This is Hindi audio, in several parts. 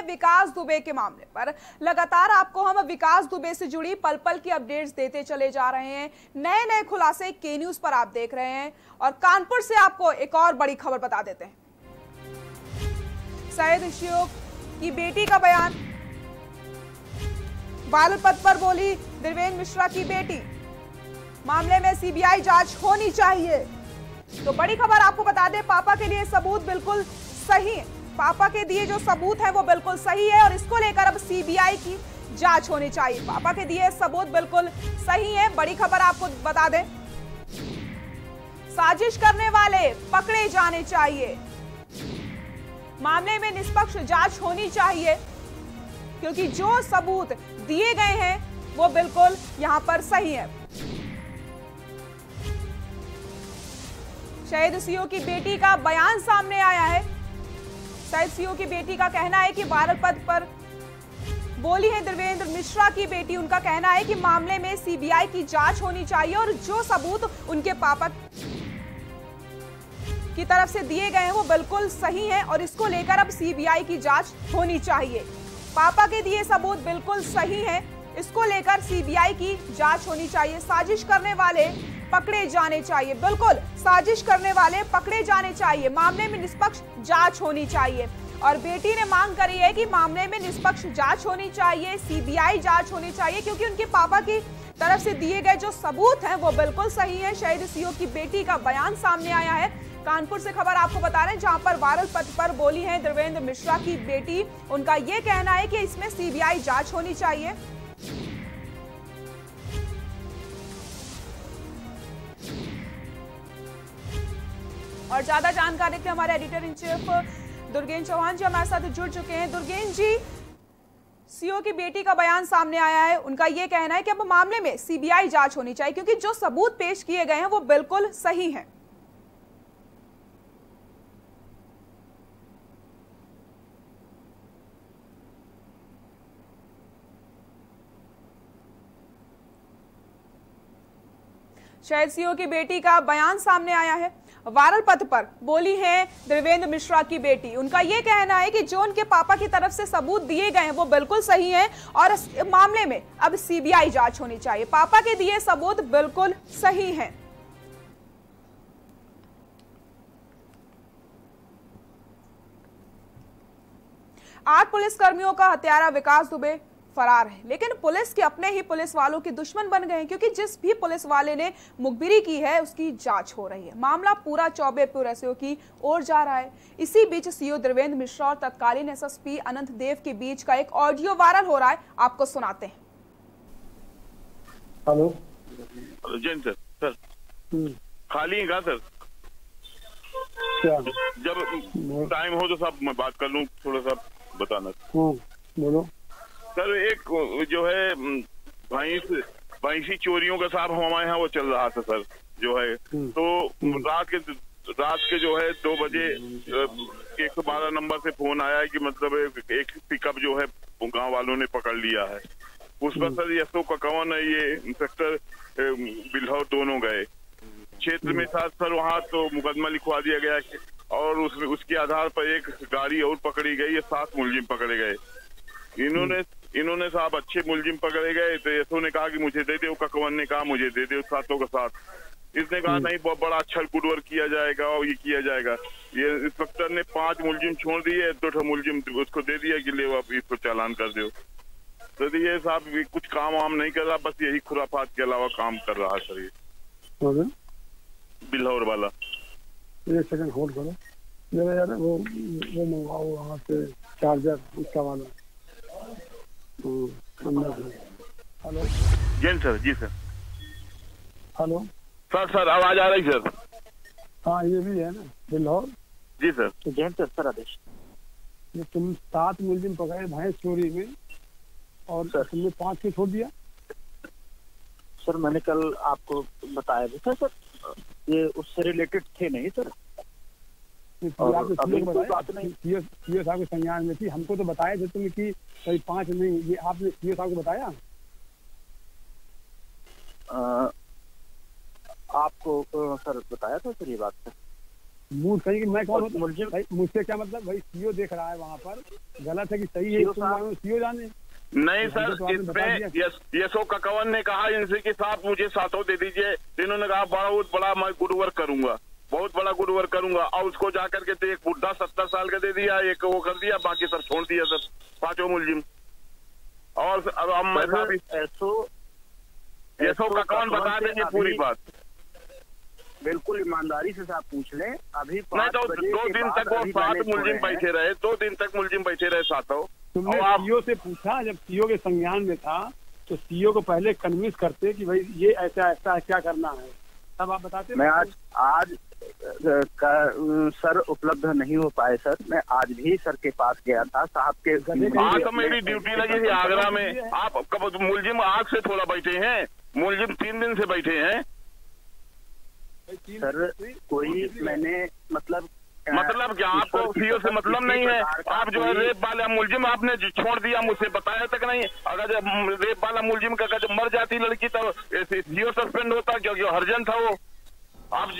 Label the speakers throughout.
Speaker 1: विकास दुबे के मामले पर। लगातार आपको हम विकास दुबे से जुड़ी पल पल की अपडेट्स देते चले जा रहे हैं। नए नए खुलासे के न्यूज पर आप देख रहे हैं और कानपुर से आपको एक और बड़ी खबर बता देते हैं। सैयद शियोक की बेटी का बयान, वायरल पद पर बोली देवेंद्र मिश्रा की बेटी, मामले में सीबीआई जांच होनी चाहिए। तो बड़ी खबर आपको बता दें, पापा के लिए सबूत बिल्कुल सही है, पापा के दिए जो सबूत है वो बिल्कुल सही है और इसको लेकर अब सीबीआई की जांच होनी चाहिए। पापा के दिए सबूत बिल्कुल सही है। बड़ी खबर आपको बता दें, साजिश करने वाले पकड़े जाने चाहिए, मामले में निष्पक्ष जांच होनी चाहिए क्योंकि जो सबूत दिए गए हैं वो बिल्कुल यहां पर सही है। शहीद सीओ की बेटी का बयान सामने आया है। शहीद सीओ की बेटी का कहना है कि वायरल पद पर बोली है देवेंद्र मिश्रा की बेटी। उनका कहना है कि मामले में सीबीआई की जांच होनी चाहिए और जो सबूत उनके पापा की तरफ से दिए गए हैं वो बिल्कुल सही है और इसको लेकर अब सीबीआई की जांच होनी चाहिए। पापा के दिए सबूत बिल्कुल सही है, इसको लेकर सीबीआई की जांच होनी चाहिए। साजिश करने वाले पकड़े जाने चाहिए, बिल्कुल साजिश करने वाले पकड़े जाने चाहिए, मामले में निष्पक्ष जांच होनी चाहिए। और बेटी ने मांग करी है कि मामले में निष्पक्ष जांच होनी चाहिए, सीबीआई जांच होनी चाहिए क्योंकि उनके पापा की तरफ से दिए गए जो सबूत हैं वो बिल्कुल सही है। शहीद सीओ की बेटी का बयान सामने आया है। कानपुर से खबर आपको बता रहे हैं जहां पर वायरल पद पर बोली है देवेंद्र मिश्रा की बेटी। उनका यह कहना है कि इसमें सीबीआई जांच होनी चाहिए। और ज्यादा जानकारी के लिए हमारे editor in chief Durgesh Chauhan ji हमारे साथ जुड़ चुके हैं। दुर्गेश जी, सीओ की बेटी का बयान सामने आया है, उनका यह कहना है कि अब मामले में सीबीआई जांच होनी चाहिए क्योंकि जो सबूत पेश किए गए हैं वो बिल्कुल सही हैं। शहीद सीओ की बेटी का बयान सामने आया है। वायरल पद पर बोली है देवेंद्र मिश्रा की बेटी। उनका यह कहना है कि जो उनके पापा की तरफ से सबूत दिए गए हैं वो बिल्कुल सही हैं और इस मामले में अब सीबीआई जांच होनी चाहिए। पापा के दिए सबूत बिल्कुल सही हैं। 8 पुलिसकर्मियों का हत्यारा विकास दुबे फरार है, लेकिन पुलिस के अपने ही पुलिस वालों के दुश्मन बन गए हैं क्योंकि जिस भी पुलिस वाले ने मुखबिरी की है उसकी जांच हो रही है। मामला पूरा चौबेपुर एसओ की ओर जा रहा है। इसी बीच सीओ देवेंद्र मिश्रा और तत्कालीन एसएसपी अनंत देव के बीच का एक ऑडियो वायरल हो रहा है, आपको सुनाते हैं।
Speaker 2: हेलो
Speaker 3: जैन सर खाली है सर?
Speaker 2: क्या
Speaker 3: जब टाइम हो तो सब मैं बात कर लूं, थोड़ा सा बताना।
Speaker 2: बोलो
Speaker 3: सर, एक जो है भैंसी चोरियों का साहब हमारे यहाँ वो चल रहा था सर, जो है तो रात के जो है 2 बजे 112 नंबर से फोन आया है कि मतलब एक पिकअप जो है गांव वालों ने पकड़ लिया है। उस पर सर एसओ का कवन है, ये इंस्पेक्टर बिल्हौर दोनों गए क्षेत्र में साथ सर, वहाँ तो मुकदमा लिखवा दिया गया और उसके आधार पर एक गाड़ी और पकड़ी गई है, 7 मुलजिम पकड़े गए। इन्होंने साहब अच्छे मुलजिम पकड़े गए तो एसओ ने कहा कि मुझे दे दे, ककवन ने कहा मुझे दे दे 7 का 7। इसने कहा नहीं बहुत बड़ा अच्छा गुडवर्क किया जाएगा और ये किया जाएगा। ये इंस्पेक्टर ने 5 मुलजिम छोड़ दिए, 2 मुलजिम उसको दे दिया कि ले आप इसको चालान कर दो। तो ये साहब कुछ काम वाम नहीं कर रहा, बस यही खुराफात के अलावा काम कर रहा है सर ये बिल्हौर वाला।
Speaker 2: एक सेकंड होल्ड करो जरा यार, वो मंगवाओ वहाँ से चार्जर उसका वाला। Hello
Speaker 3: Jain sir? जी सर।
Speaker 2: हेलो
Speaker 3: सर आवाज आ रही सर?
Speaker 2: हाँ ये भी है ना बिल्हौर?
Speaker 3: जी सर।
Speaker 4: तो जैन सर आदेश,
Speaker 2: ये तुम 7 मुलजिम पकड़े भैंस चोरी में और तुमने 5 को छोड़ दिया।
Speaker 4: सर मैंने कल आपको बताया भी था सर, ये उससे रिलेटेड थे नहीं सर।
Speaker 2: सीओ साहब के संज्ञान में थी, हमको तो बताया थे तुम कि कहीं 5 नहीं, ये आपने सीओ साहब को बताया?
Speaker 4: आपको सर बताया था सर ये बात सर?
Speaker 2: मूड सही मैं कौन होता भाई, मुझसे क्या मतलब भाई, सीओ देख रहा है वहाँ पर, गलत है कि सही है सीओ जाने।
Speaker 3: नहीं सर, इसमें यशो ककवन ने कहा इनसे कि साहब मुझे सातों दे दीजिए, इन्होंने कहा बहुत बड़ा मैं गुड वर्क करूंगा, बहुत बड़ा गुड वर्क करूंगा, और उसको जाकर के तो एक बुढ़ा 70 साल का दे दिया, एक वो कर दिया, बाकी सब छोड़ दिया सर, 5 मुलजिम। और अब मैं यशो ककवन बता देंगे पूरी बात।
Speaker 4: बिल्कुल ईमानदारी से आप पूछ लें। अभी
Speaker 3: नहीं तो 2 दिन तक वो 7 मुलजिम बैठे रहे, 2 दिन तक मुलजिम बैठे रहे सातों।
Speaker 2: तुमने सीओ से पूछा, जब सीओ के संज्ञान में था तो सीओ को पहले कन्विंस करते कि भाई ये ऐसा ऐसा क्या करना है, तब आप बताते।
Speaker 4: मैं आज सर उपलब्ध नहीं हो पाए सर, मैं आज भी सर के पास गया था साहब के।
Speaker 3: आज तो मेरी ड्यूटी लगी थी आगरा में, आप कब मुलजिम आज से थोड़ा बैठे हैं, मुलजिम 3 दिन से बैठे हैं
Speaker 4: सर। कोई मैंने मतलब
Speaker 3: क्या आपको सीओ से मतलब नहीं है? आप जो है रेप वाला मुलजिम आपने छोड़ दिया, मुझसे बताया तक नहीं। अगर जब रेप वाला मुलजिम का जब मर जाती लड़की तो सीओ सस्पेंड होता, क्योंकि हरजन था वो। आप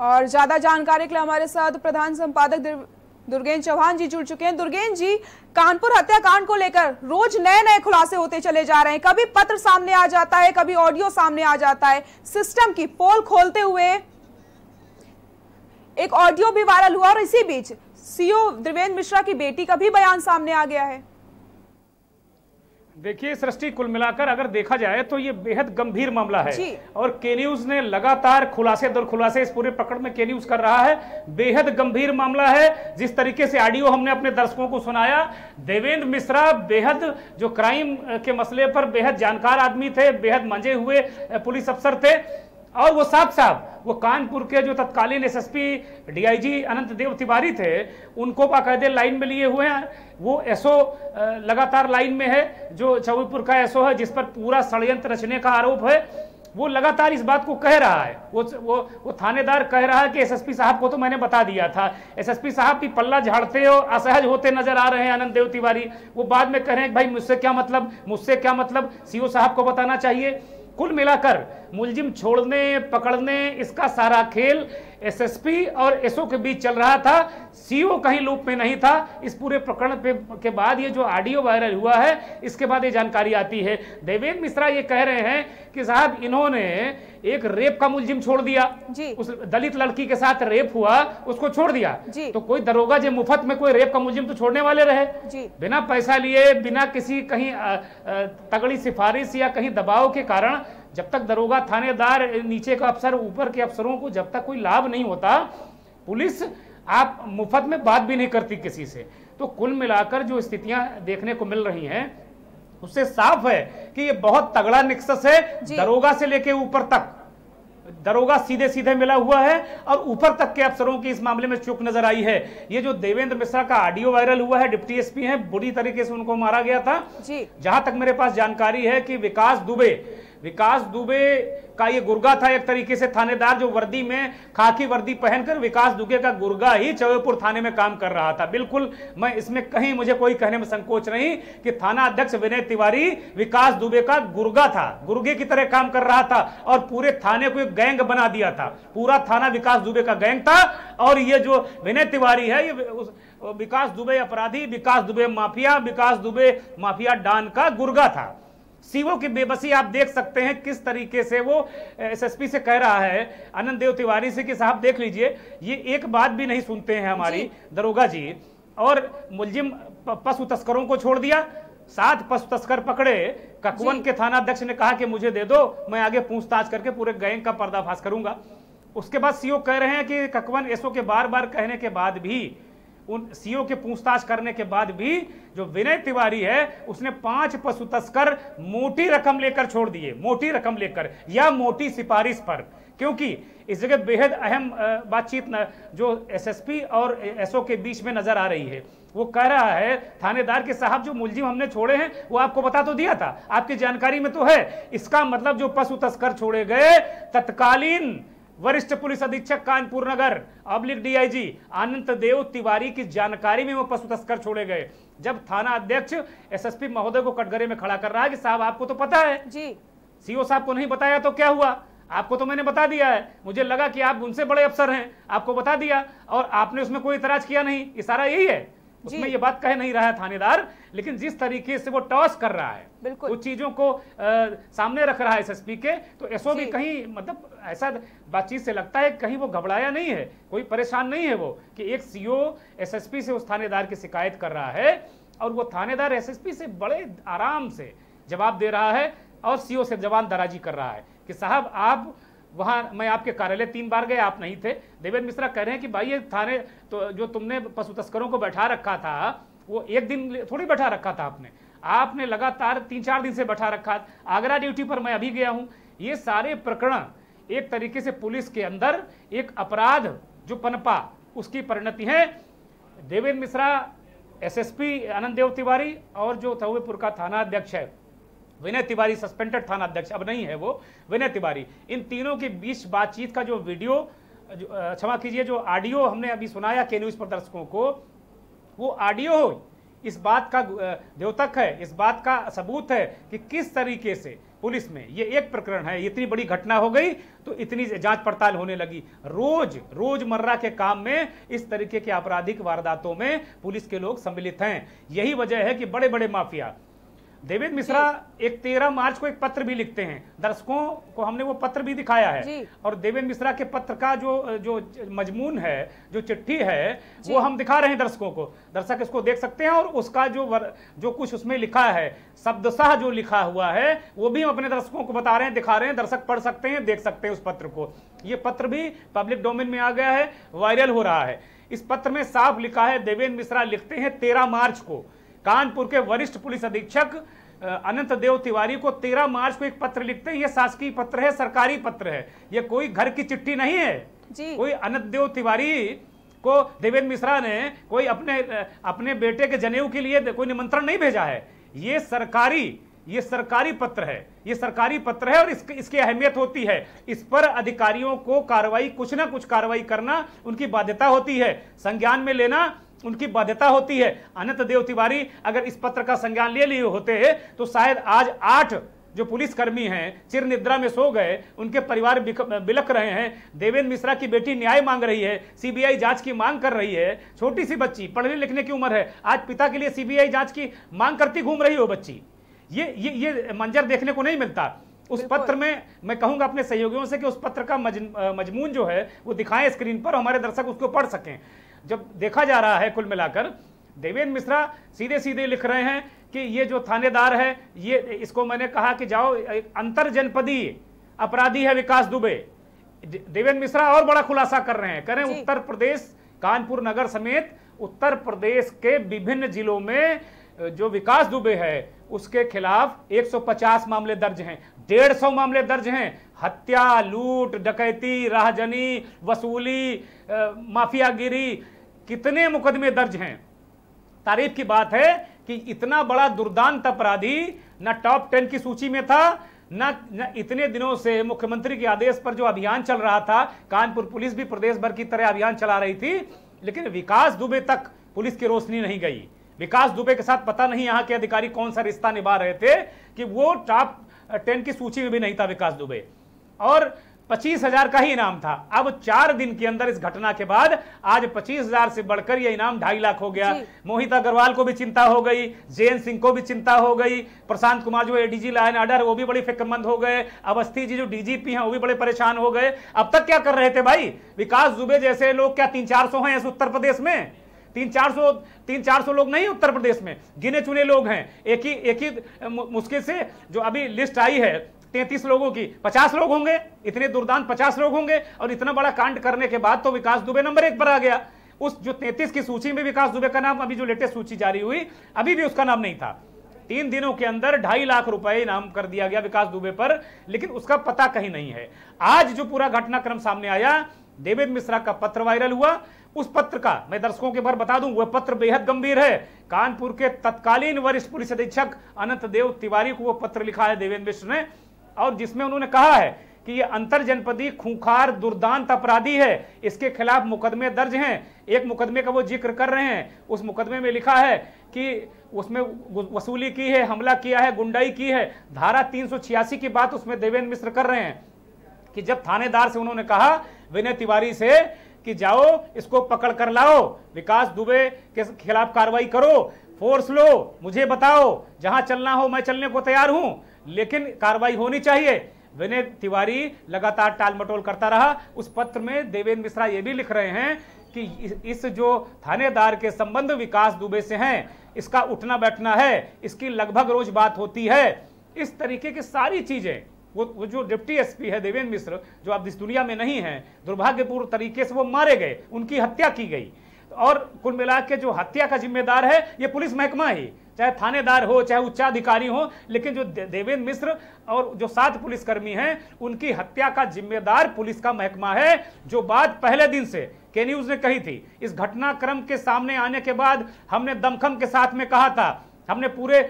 Speaker 1: और ज्यादा जानकारी के लिए हमारे साथ प्रधान संपादक दुर्गेन चौहान जी जुड़ चुके हैं। दुर्गेन जी, कानपुर हत्याकांड को लेकर रोज नए खुलासे होते चले जा रहे हैं, कभी पत्र सामने आ जाता है, कभी ऑडियो सामने आ जाता है। सिस्टम की पोल खोलते हुए एक ऑडियो भी वायरल हुआ और इसी बीच सीओ देवेंद्र मिश्रा की बेटी का भी बयान सामने आ गया है।
Speaker 5: देखिए सृष्टि, कुल मिलाकर अगर देखा जाए तो ये बेहद गंभीर मामला है और के न्यूज ने लगातार खुलासे दर खुलासे इस पूरे प्रकरण में के न्यूज कर रहा है। बेहद गंभीर मामला है। जिस तरीके से ऑडियो हमने अपने दर्शकों को सुनाया, देवेंद्र मिश्रा बेहद जो क्राइम के मसले पर बेहद जानकार आदमी थे, बेहद मंजे हुए पुलिस अफसर थे, और वो साफ वो कानपुर के जो तत्कालीन एसएसपी डीआईजी अनंत देव तिवारी थे, उनको बाकायदे लाइन में लिए हुए हैं। वो एसओ लगातार लाइन में है, जो चौबीपुर का एसओ है, जिस पर पूरा षड्यंत्र रचने का आरोप है। वो लगातार इस बात को कह रहा है, वो थानेदार कह रहा है कि एसएसपी साहब को तो मैंने बता दिया था। एसएसपी साहब भी पल्ला झाड़ते और असहज होते नजर आ रहे हैं अनंत देव तिवारी। वो बाद में कह रहे हैं भाई मुझसे क्या मतलब, सीओ साहब को बताना चाहिए। कुल मिलाकर मुलजिम छोड़ने पकड़ने इसका सारा खेल एसएसपी और एसओ के बीच चल रहा था। सीओ कहीं लूप में नहीं था। इस पूरे प्रकरण के बाद ये जो ऑडियो वायरल हुआ है, इसके बाद ये जानकारी आती है। देवेंद्र मिश्रा ये कह रहे हैं कि साहब इन्होंने एक रेप का मुलजिम छोड़ दिया, उस दलित लड़की के साथ रेप हुआ, उसको छोड़ दिया। तो कोई दरोगा जो मुफ्त में कोई रेप का मुलजिम तो छोड़ने वाले रहे, बिना पैसा लिए, बिना किसी कहीं तगड़ी सिफारिश या कहीं दबाव के कारण। जब तक दरोगा, थानेदार, नीचे का अफसर, ऊपर के अफसरों को जब तक कोई लाभ नहीं होता, पुलिस आप मुफ्त में बात भी नहीं करती किसी से। तो कुल मिलाकर जो स्थितियां देखने को मिल रही हैं, उससे साफ है कि ये बहुत तगड़ा निक्सस है। दरोगा से लेके ऊपर तक, दरोगा सीधे सीधे मिला हुआ है और ऊपर तक के अफसरों की इस मामले में चूक नजर आई है। ये जो देवेंद्र मिश्रा का ऑडियो वायरल हुआ है, डिप्टी एसपी हैं, बुरी तरीके से उनको मारा गया था। जहां तक मेरे पास जानकारी है कि विकास दुबे का ये गुर्गा था एक तरीके से, थानेदार जो वर्दी में खाकी वर्दी पहनकर विकास दुबे का गुर्गा ही चौबीपुर थाने में काम कर रहा था। बिल्कुल, मैं इसमें कहीं मुझे कोई कहने में संकोच नहीं कि थाना अध्यक्ष विनय तिवारी विकास दुबे का गुर्गा था, गुर्गे की तरह काम कर रहा था और पूरे थाने को एक गैंग बना दिया था। पूरा थाना विकास दुबे का गैंग था और ये जो विनय तिवारी है, ये विकास दुबे अपराधी, विकास दुबे माफिया, विकास दुबे माफिया डॉन का गुर्गा था। सीओ की बेबसी आप देख सकते हैं किस तरीके से वो एसएसपी से कह रहा है, आनंद देव तिवारी से, कि साहब देख लीजिए ये एक बात भी नहीं सुनते हैं हमारी दरोगा जी। और मुलजिम पशु तस्करों को छोड़ दिया, 7 पशु तस्कर पकड़े। ककवन के थाना अध्यक्ष ने कहा कि मुझे दे दो, मैं आगे पूछताछ करके पूरे गैंग का पर्दाफाश करूंगा। उसके बाद सीओ कह रहे हैं कि ककवन एसओ के बार बार कहने के बाद भी, उन सीओ के पूछताछ करने के बाद भी, जो विनय तिवारी है उसने 5 पशु तस्कर मोटी रकम लेकर छोड़ दिए, मोटी रकम लेकर या मोटी सिफारिश पर। क्योंकि इस जगह बेहद अहम बातचीत जो एसएसपी और एसओ के बीच में नजर आ रही है। वो कह रहा है थानेदार के साहब, जो मुलजिम हमने छोड़े हैं वो आपको बता तो दिया था, आपकी जानकारी में तो है। इसका मतलब जो पशु तस्कर छोड़े गए, तत्कालीन वरिष्ठ पुलिस अधीक्षक कानपुर नगर / डीआईजी अनंत देव तिवारी की जानकारी में वो पशु तस्कर छोड़े गए। जब थाना अध्यक्ष एसएसपी महोदय को कटघरे में खड़ा कर रहा है कि साहब आपको तो पता है सीओ साहब को नहीं बताया तो क्या हुआ? आपको तो मैंने बता दिया है, मुझे लगा कि आप उनसे बड़े अफसर हैं, आपको बता दिया और आपने उसमें कोई इतराज किया नहीं। इशारा यही है, उसमें ये बात कह नहीं रहा है थानेदार, लेकिन जिस तरीके से वो टॉस कर रहा है, कुछ चीजों को सामने रख रहा है एसएसपी के, तो एसओबी कहीं मतलब ऐसा बातचीत से लगता है कहीं वो घबराया नहीं है, कोई परेशान नहीं है वो कि एक सीओ एसएसपी से उस थानेदार की शिकायत कर रहा है और वो थानेदार एसएसपी से बड़े आराम से जवाब दे रहा है और सीओ से जवान दराजी कर रहा है कि साहब आप वहां, मैं आपके कार्यालय 3 बार गए, आप नहीं थे। देवेंद्र मिश्रा कह रहे हैं कि भाई ये थाने तो जो तुमने पशु तस्करों को बैठा रखा था वो एक दिन थोड़ी बैठा रखा था, आपने लगातार 3-4 दिन से बैठा रखा। आगरा ड्यूटी पर मैं अभी गया हूं। ये सारे प्रकरण एक तरीके से पुलिस के अंदर एक अपराध जो पनपा उसकी परिणति है। देवेंद्र मिश्रा, एसएसपी आनंद देव तिवारी और जो तहुएपुर का थाना अध्यक्ष है विनय तिवारी, सस्पेंडेड थाना अध्यक्ष अब नहीं है वो, विनय तिवारी, इन तीनों के बीच बातचीत का जो वीडियो, क्षमा कीजिए, जो ऑडियो हमने अभी सुनाया के न्यूज पर दर्शकों को, वो ऑडियो इस बात का द्योतक है, इस बात का सबूत है कि किस तरीके से पुलिस में ये एक प्रकरण है, इतनी बड़ी घटना हो गई तो इतनी जांच पड़ताल होने लगी। रोजमर्रा के काम में इस तरीके के आपराधिक वारदातों में पुलिस के लोग सम्मिलित हैं। यही वजह है कि बड़े बड़े माफिया, देवेंद्र मिश्रा एक 13 मार्च को एक पत्र भी लिखते हैं, दर्शकों को हमने वो पत्र भी दिखाया है और देवेंद्र मिश्रा के पत्र का जो मजमून है, जो चिट्ठी है, वो हम दिखा रहे हैं दर्शकों को। दर्शक इसको देख सकते हैं और उसका जो कुछ उसमें लिखा है, शब्दशः जो लिखा हुआ है, वो भी हम अपने दर्शकों को बता रहे हैं, दिखा रहे हैं। दर्शक पढ़ सकते हैं, देख सकते हैं उस पत्र को। ये पत्र भी पब्लिक डोमेन में आ गया है, वायरल हो रहा है। इस पत्र में साफ लिखा है, देवेंद्र मिश्रा लिखते हैं 13 मार्च को कानपुर के वरिष्ठ पुलिस अधीक्षक अनंत देव तिवारी को 13 मार्च को एक पत्र लिखते हैं। यह शासकीय पत्र है, सरकारी पत्र है, यह कोई घर की चिट्ठी नहीं है जी। कोई अनंत देव तिवारी को देवेंद्र मिश्रा ने कोई अपने बेटे के जनेऊ के लिए कोई निमंत्रण नहीं भेजा है। ये सरकारी पत्र है, ये सरकारी पत्र है और इसकी अहमियत होती है। इस पर अधिकारियों को कार्रवाई, कुछ ना कुछ कार्रवाई करना उनकी बाध्यता होती है, संज्ञान में लेना उनकी बाध्यता होती है। अनंत देव तिवारी अगर इस पत्र का संज्ञान ले लिए होते तो शायद आज 8 जो पुलिसकर्मी हैं चिर निद्रा में सो गए, उनके परिवार बिलख रहे हैं। देवेंद्र मिश्रा की बेटी न्याय मांग रही है, सीबीआई जांच की मांग कर रही है। छोटी सी बच्ची, पढ़ने लिखने की उम्र है, आज पिता के लिए सीबीआई जांच की मांग करती घूम रही हो बच्ची। ये मंजर देखने को नहीं मिलता। उस पत्र में मैं कहूंगा अपने सहयोगियों से कि उस पत्र का मजमून जो है वो दिखाएं स्क्रीन पर, हमारे दर्शक उसको पढ़ सकें। जब देखा जा रहा है कुल मिलाकर, देवेंद्र मिश्रा सीधे सीधे लिख रहे हैं कि ये जो थानेदार है, ये इसको मैंने कहा कि जाओ, अंतर जनपदीय अपराधी है विकास दुबे। देवेंद्र मिश्रा और बड़ा खुलासा कर रहे हैं, कह रहे हैं उत्तर प्रदेश, कानपुर नगर समेत उत्तर प्रदेश के विभिन्न जिलों में जो विकास दुबे है उसके खिलाफ 150 मामले दर्ज हैं, 150 मामले दर्ज हैं। हत्या, लूट, डकैती, राहजनी, वसूली, माफियागिरी, कितने मुकदमे दर्ज हैं। तारीफ की बात है कि इतना बड़ा दुर्दांत अपराधी न टॉप 10 की सूची में था, न इतने दिनों से मुख्यमंत्री के आदेश पर जो अभियान चल रहा था, कानपुर पुलिस भी प्रदेश भर की तरह अभियान चला रही थी, लेकिन विकास दुबे तक पुलिस की रोशनी नहीं गई। विकास दुबे के साथ पता नहीं यहां के अधिकारी कौन सा रिश्ता निभा रहे थे कि वो टॉप 10 की सूची में भी नहीं था विकास दुबे, और 25,000 का ही इनाम था। अब 4 दिन के अंदर इस घटना के बाद आज 25,000 से बढ़कर यह इनाम 2.5 लाख हो गया। मोहित अग्रवाल को भी चिंता हो गई, जयंत सिंह को भी चिंता हो गई, प्रशांत कुमार जो एडीजी लॉ एंड ऑर्डर वो भी बड़ी फिक्रमंद हो गए, अवस्थी जी जो डीजीपी हैं वो भी बड़े परेशान हो गए। अब तक क्या कर रहे थे भाई? विकास दुबे जैसे लोग क्या 300-400 हैं उत्तर प्रदेश में? 300-400 लोग नहीं उत्तर प्रदेश में, गिने चुने लोग हैं। एक ही मुश्किल से जो अभी लिस्ट आई है 33 लोगों की, 50 लोग होंगे, इतने दुर्दांत 50 लोग होंगे। और इतना बड़ा कांड करने के बाद तो विकास दुबे नंबर 1 पर आ गया। उस जो 33 की सूची में विकास दुबे का नाम, अभी जो लेटेस्ट सूची जारी हुई अभी भी उसका नाम नहीं था। 3 दिनों के अंदर 2.5 लाख रुपए इनाम कर दिया गया विकास दुबे पर, लेकिन उसका पता कहीं नहीं है। आज जो पूरा घटनाक्रम सामने आया, देवेंद्र मिश्रा का पत्र वायरल हुआ। उस पत्र का मैं दर्शकों के बारे बता दूं, वह पत्र बेहद गंभीर है। कानपुर के तत्कालीन वरिष्ठ पुलिस अधीक्षक अनंत देव तिवारी को वो पत्र लिखा है देवेंद्र मिश्र ने, और जिसमें उन्होंने कहा है कि ये अंतर जनपदी खूंखार दुर्दांत अपराधी है, इसके खिलाफ मुकदमे दर्ज हैं। एक मुकदमे का वो जिक्र कर रहे हैं, उस मुकदमे में लिखा है कि उसमें वसूली की है, हमला किया है, गुंडाई की है। धारा 386 की बात उसमें देवेंद्र मिश्र कर रहे हैं कि जब थानेदार से उन्होंने कहा विनय तिवारी से कि जाओ इसको पकड़ कर लाओ, विकास दुबे के खिलाफ कार्रवाई करो, फोर्स लो, मुझे बताओ, जहां चलना हो मैं चलने को तैयार हूं, लेकिन कार्रवाई होनी चाहिए। विनय तिवारी लगातार टाल मटोल करता रहा। उस पत्र में देवेंद्र मिश्रा ये भी लिख रहे हैं कि इस जो थानेदार के संबंध विकास दुबे से हैं, इसका उठना बैठना है, इसकी लगभग रोज बात होती है। इस तरीके की सारी चीजें वो जो डिप्टी एसपी है देवेंद्र मिश्र, जो अब इस दुनिया में नहीं है, दुर्भाग्यपूर्ण तरीके से वो मारे गए, उनकी हत्या की गई। और कुल मिला के जो हत्या का जिम्मेदार है ये पुलिस महकमा ही, चाहे थानेदार हो चाहे उच्चाधिकारी हो, लेकिन जो देवेंद्र मिश्र और जो 7 पुलिसकर्मी हैं उनकी हत्या का जिम्मेदार पुलिस का महकमा है। जो बात पहले दिन से के न्यूज ने कही थी, इस घटनाक्रम के सामने आने के बाद हमने दमखम के साथ में कहा था, हमने पूरे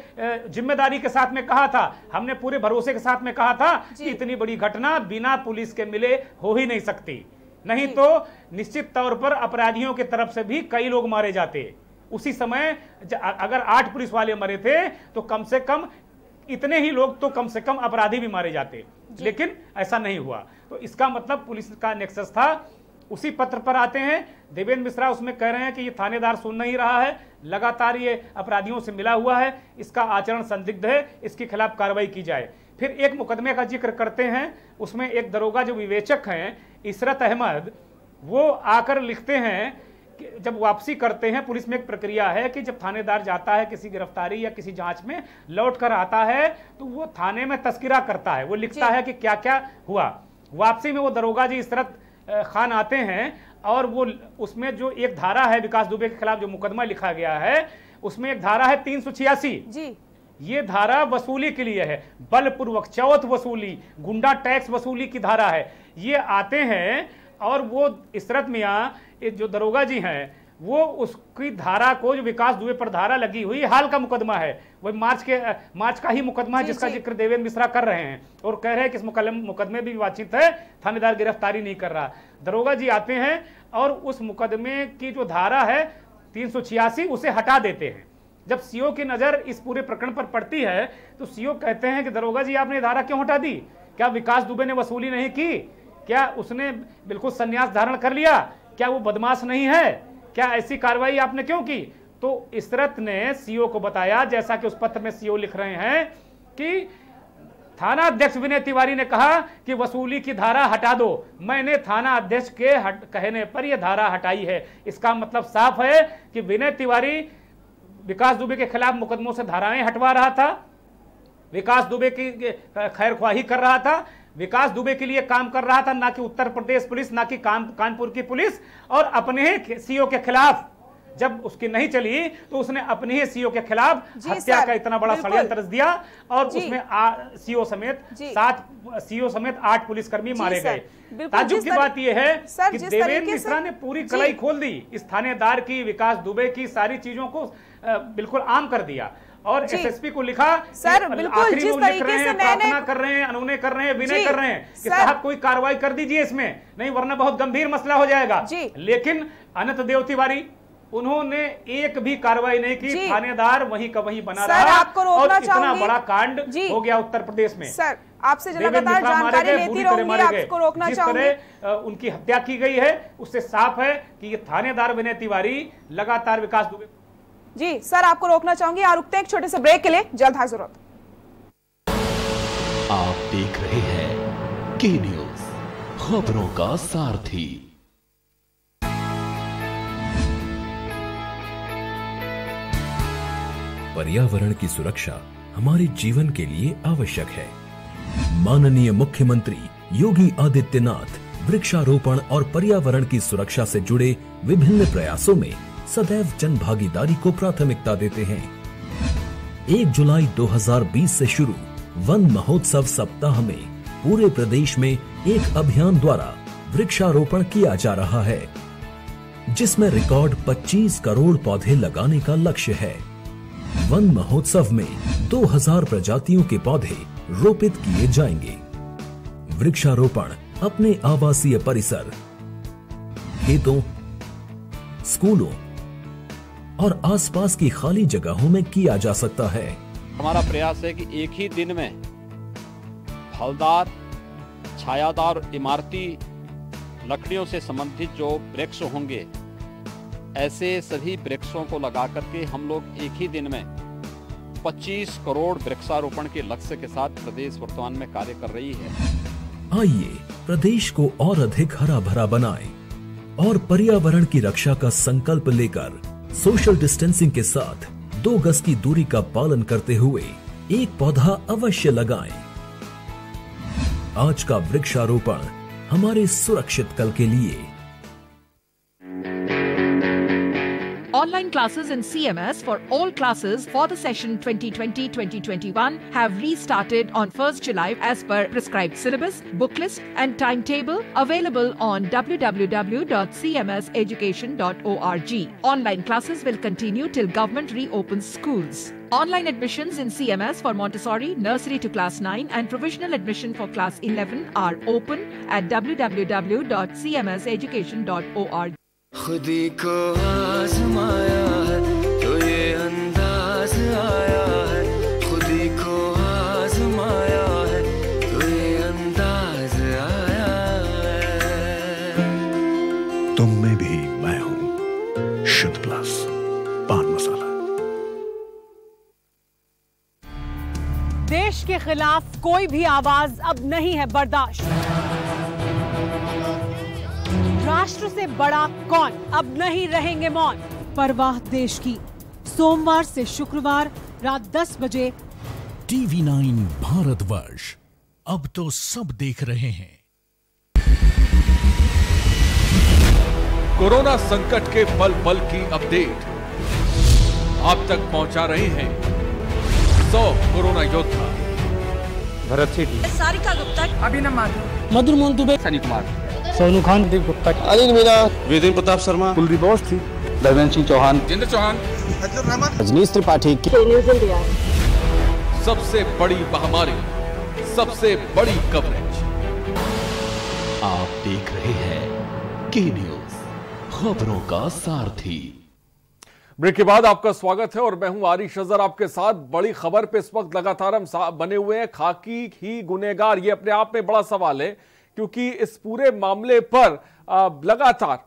Speaker 5: जिम्मेदारी के साथ में कहा था, हमने पूरे भरोसे के साथ में कहा था कि इतनी बड़ी घटना बिना पुलिस के मिले हो ही नहीं सकती, नहीं तो निश्चित तौर पर अपराधियों की तरफ से भी कई लोग मारे जाते। उसी समय अगर 8 पुलिस वाले मरे थे तो कम से कम इतने ही लोग तो कम से कम अपराधी भी मारे जाते, लेकिन ऐसा नहीं हुआ। तो इसका मतलब पुलिस का नेक्सस था। उसी पत्र पर आते हैं, देवेंद्र मिश्रा उसमें कह रहे हैं कि ये थानेदार सुन नहीं रहा है, लगातार ये अपराधियों से मिला हुआ है, इसका आचरण संदिग्ध है, इसके खिलाफ कार्रवाई की जाए। फिर एक मुकदमे का जिक्र करते हैं, उसमें एक दरोगा जो विवेचक हैं इशरत अहमद, वो आकर लिखते हैं कि जब वापसी करते हैं, पुलिस में एक प्रक्रिया है कि जब थानेदार जाता है किसी गिरफ्तारी या किसी जांच में, लौट कर आता है तो वो थाने में तस्करा करता है, वो लिखता है कि क्या क्या हुआ। वापसी में वो दरोगा जी इशरत खान आते हैं और वो उसमें जो एक धारा है विकास दुबे के खिलाफ जो मुकदमा लिखा गया है, उसमें एक धारा है 386 जी। ये धारा वसूली के लिए है, बलपूर्वक चौथ वसूली, गुंडा टैक्स वसूली की धारा है। ये आते हैं और वो इशरत मियाँ जो दरोगा जी हैं वो उसकी धारा को, जो विकास दुबे पर धारा लगी हुई हाल का मुकदमा है, वही मार्च का ही मुकदमा है जिसका जिक्र देवेंद्र मिश्रा कर रहे हैं और कह रहे हैं कि इस मुकदमे भी वाचित है, थानेदार गिरफ्तारी नहीं कर रहा। दरोगा जी आते हैं और उस मुकदमे की जो धारा है 386 उसे हटा देते हैं। जब सीओ की नजर इस पूरे प्रकरण पर पड़ती है तो सीओ कहते हैं कि दरोगा जी आपने धारा क्यों हटा दी? क्या विकास दुबे ने वसूली नहीं की? क्या उसने बिल्कुल संन्यास धारण कर लिया? क्या वो बदमाश नहीं है? क्या ऐसी कार्रवाई आपने क्यों की? तो इशरत ने सीओ को बताया, जैसा कि उस पत्र में सीओ लिख रहे हैं कि थाना अध्यक्ष विनय तिवारी ने कहा कि वसूली की धारा हटा दो, मैंने थाना अध्यक्ष के कहने पर यह धारा हटाई है। इसका मतलब साफ है कि विनय तिवारी विकास दुबे के खिलाफ मुकदमों से धाराएं हटवा रहा था, विकास दुबे की खैरख्वाही कर रहा था, विकास दुबे के लिए काम कर रहा था, ना कि उत्तर प्रदेश पुलिस, ना कि कानपुर की पुलिस। और अपने ही सीओ के खिलाफ जब उसकी नहीं चली तो उसने अपने ही सीओ के खिलाफ हत्या का इतना बड़ा षड्यंत्र दिया और उसमें सीओ समेत 8 पुलिसकर्मी मारे गए। ताज्जुब की बात यह है कि देवेंद्र मिश्रा ने पूरी कलाई खोल दी, इस थानेदार की, विकास दुबे की सारी चीजों को बिल्कुल आम कर दिया और एसएसपी को लिखा
Speaker 1: सर, बिल्कुल जिस तरीके से
Speaker 5: प्रार्थना कर रहे हैं, अनुनय कर रहे हैं, विनय कर रहे हैं कि साहब कोई कार्रवाई कर दीजिए इसमें, नहीं वरना बहुत गंभीर मसला हो जाएगा। लेकिन अनंत देव तिवारी उन्होंने एक भी कार्रवाई नहीं की, थानेदार वहीं का वहीं बना रहा और इतना बड़ा कांड हो गया उत्तर प्रदेश में।
Speaker 1: सर आपसे लगातार जानकारी लेती रहूंगी, आपको रोकना चाहूंगी।
Speaker 5: उनकी हत्या की गई है, उससे साफ है कि ये थानेदार विनय तिवारी लगातार विकास दुबे।
Speaker 1: जी सर आपको रोकना चाहूंगी, यहाँ रुकते हैं एक छोटे से ब्रेक के लिए, जल्द हाजिर होते हैं।
Speaker 6: आप देख रहे हैं के न्यूज, खबरों का सारथी। पर्यावरण की सुरक्षा हमारे जीवन के लिए आवश्यक है। माननीय मुख्यमंत्री योगी आदित्यनाथ वृक्षारोपण और पर्यावरण की सुरक्षा से जुड़े विभिन्न प्रयासों में सदैव जन भागीदारी को प्राथमिकता देते हैं। 1 जुलाई 2020 से शुरू वन महोत्सव सप्ताह में पूरे प्रदेश में एक अभियान द्वारा वृक्षारोपण किया जा रहा है, जिसमें रिकॉर्ड 25 करोड़ पौधे लगाने का लक्ष्य है। वन महोत्सव में 2000 प्रजातियों के पौधे रोपित किए जाएंगे। वृक्षारोपण अपने आवासीय परिसर, खेतों, स्कूलों और आसपास की खाली जगहों में किया जा सकता है।
Speaker 7: हमारा प्रयास है कि एक ही दिन में फलदार, छायादार, इमारती लकड़ियों से संबंधित जो वृक्ष होंगे, ऐसे सभी वृक्षों को लगा करके हम लोग एक ही दिन में 25 करोड़ वृक्षारोपण के लक्ष्य के साथ प्रदेश वर्तमान में कार्य कर रही है।
Speaker 6: आइए प्रदेश को और अधिक हरा भरा बनाएं और पर्यावरण की रक्षा का संकल्प लेकर सोशल डिस्टेंसिंग के साथ 2 गज की दूरी का पालन करते हुए एक पौधा अवश्य लगाएं। आज का वृक्षारोपण हमारे सुरक्षित कल के लिए।
Speaker 8: Online classes in CMS for all classes for the session 2020-2021 have restarted on 1st July as per prescribed syllabus, book list and timetable available on www.cmseducation.org. Online classes will continue till government reopens schools. Online admissions in CMS for Montessori, nursery to class 9 and provisional admission for class 11 are open at www.cmseducation.org.
Speaker 9: खुदी को आजमाया है तो ये अंदाज आया है, खुदी को आजमाया है तो ये अंदाज आया है।
Speaker 10: तुम में भी मैं हूं, शुद्ध प्लस पान मसाला।
Speaker 11: देश के खिलाफ कोई भी आवाज अब नहीं है बर्दाश्त। राष्ट्र से बड़ा कौन, अब नहीं रहेंगे मौन। परवाह देश की, सोमवार से शुक्रवार रात 10 बजे
Speaker 12: TV9 भारतवर्ष, अब तो सब देख रहे हैं।
Speaker 13: कोरोना संकट के पल पल की अपडेट आप तक पहुंचा रहे हैं 100 कोरोना योद्धा।
Speaker 14: भरत सेठी,
Speaker 15: सारिका गुप्ता,
Speaker 14: अभिनव माथुर,
Speaker 16: मधुर मोहन दुबे,
Speaker 14: सनी कुमार,
Speaker 16: सोनू खान, दीप गुप्ता,
Speaker 17: अनिल मीना, वेदेंद्र प्रताप शर्मा,
Speaker 16: कुलदीप बोस थी,
Speaker 17: धर्मेंद्र सिंह चौहान,
Speaker 13: जितेंद्र चौहान,
Speaker 17: रजनीश त्रिपाठी।
Speaker 13: सबसे बड़ी महामारी, सबसे बड़ी कवरेज।
Speaker 12: आप देख रहे हैं के न्यूज, खबरों का सारथी।
Speaker 13: ब्रेक के बाद आपका स्वागत है और मैं हूं आरिश अजहर आपके साथ। बड़ी खबर पे इस वक्त लगातार हम बने हुए हैं। खाकी ही गुनहगार, ये अपने आप में बड़ा सवाल है क्योंकि इस पूरे मामले पर लगातार